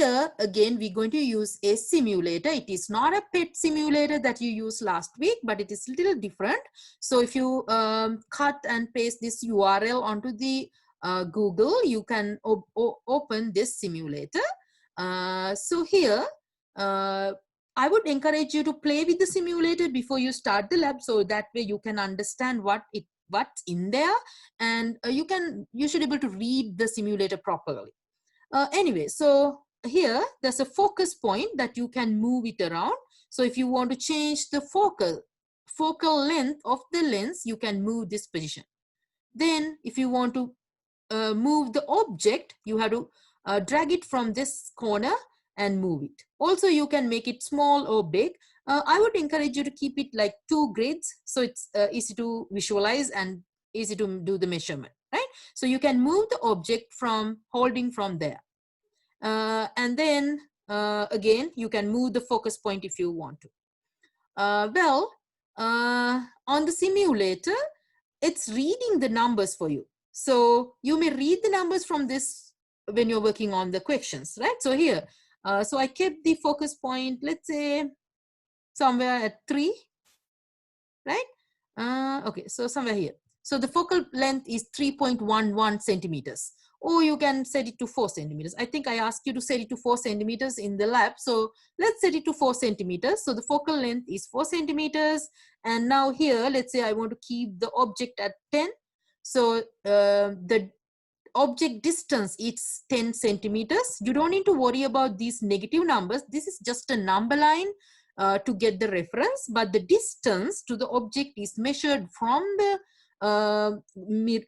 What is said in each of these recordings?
here again, we're going to use a simulator. It is not a PET simulator that you used last week, but it is a little different. So if you cut and paste this URL onto the Google, you can open this simulator. So here, I would encourage you to play with the simulator before you start the lab, so that way you can understand what's in there, and you should be able to read the simulator properly. Anyway, so here there's a focus point that you can move it around. So if you want to change the focal length of the lens, you can move this position. Then if you want to move the object, you have to drag it from this corner and move it. Also, you can make it small or big. I would encourage you to keep it like 2 grids, so it's easy to visualize and easy to do the measurement, right? So you can move the object from holding from there. And then again, you can move the focus point if you want to. On the simulator, it's reading the numbers for you. So you may read the numbers from this when you're working on the questions, right? So here, so I kept the focus point, let's say somewhere at 3, right? Okay, so somewhere here. So the focal length is 3.11 centimeters, or you can set it to 4 centimeters. I think I asked you to set it to 4 centimeters in the lab. So let's set it to 4 centimeters. So the focal length is 4 centimeters. And now here, let's say I want to keep the object at 10. So the object distance is 10 centimeters. You don't need to worry about these negative numbers. This is just a number line to get the reference, but the distance to the object is measured from the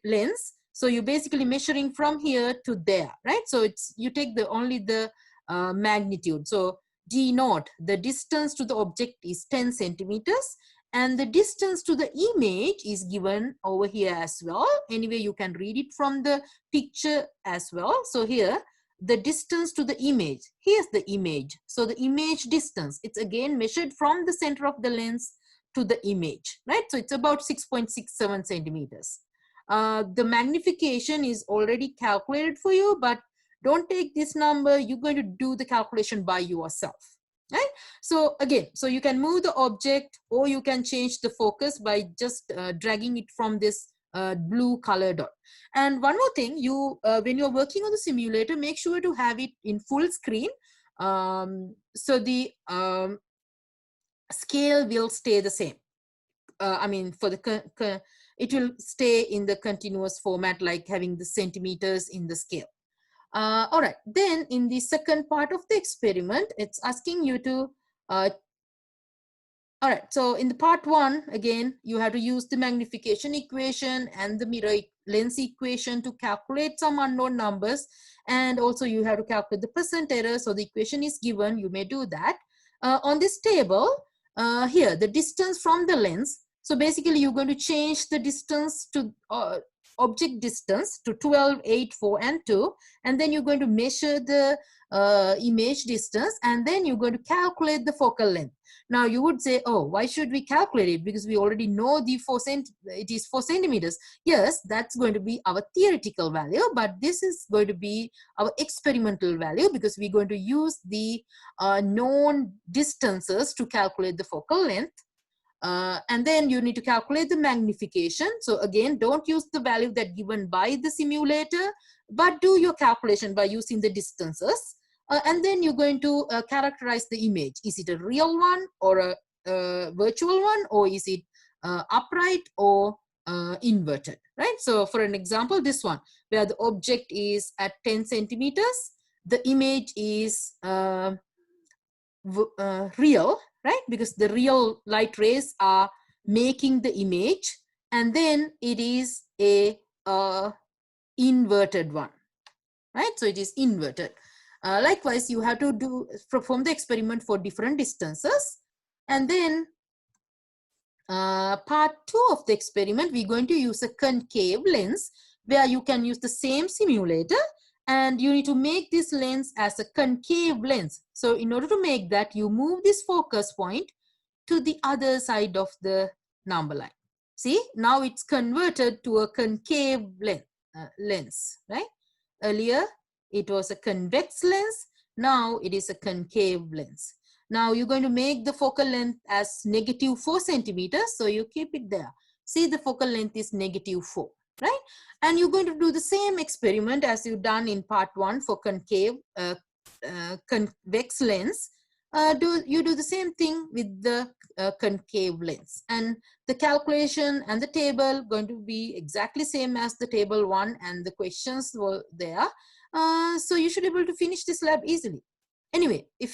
lens. So you're basically measuring from here to there, right? So you take only the magnitude. So D naught, the distance to the object is 10 centimeters. And the distance to the image is given over here as well. Anyway, you can read it from the picture as well. So here, the distance to the image, here's the image. So the image distance, it's again measured from the center of the lens to the image, right? So it's about 6.67 centimeters. The magnification is already calculated for you, but don't take this number. You're going to do the calculation by yourself. Right? So again, so you can move the object, or you can change the focus by just dragging it from this blue color dot. And one more thing, when you're working on the simulator, make sure to have it in full screen. So the scale will stay the same. I mean, for the it will stay in the continuous format, like having the centimeters in the scale. All right, then in the second part of the experiment, it's asking you to, all right, so in the part 1, again, you have to use the magnification equation and the mirror lens equation to calculate some unknown numbers. And also you have to calculate the percent error. So the equation is given, you may do that. On this table, here, the distance from the lens. So basically you're going to change the distance to object distance to 12, 8, 4, and 2, and then you're going to measure the image distance, and then you're going to calculate the focal length. Now you would say, oh, why should we calculate it? Because we already know it is 4 centimeters. Yes, that's going to be our theoretical value, but this is going to be our experimental value, because we're going to use the known distances to calculate the focal length. And then you need to calculate the magnification. So again, don't use the value that given by the simulator, but do your calculation by using the distances. And then you're going to characterize the image. Is it a real one or a virtual one, or is it upright or inverted, right? So for an example, this one, where the object is at 10 centimeters, the image is real, right? Because the real light rays are making the image, and then it is a inverted one, right? So it is inverted. Likewise, you have to perform the experiment for different distances. And then part 2 of the experiment, we're going to use a concave lens, where you can use the same simulator, and you need to make this lens as a concave lens. So in order to make that, you move this focus point to the other side of the number line. See, now it's converted to a concave lens, right? Earlier, it was a convex lens. Now it is a concave lens. Now you're going to make the focal length as -4 centimeters. So you keep it there. See, the focal length is -4, right? And you're going to do the same experiment as you've done in part 1 for concave, convex lens. You do the same thing with the concave lens, and the calculation and the table going to be exactly same as the table 1, and the questions were there. So you should be able to finish this lab easily. Anyway, if you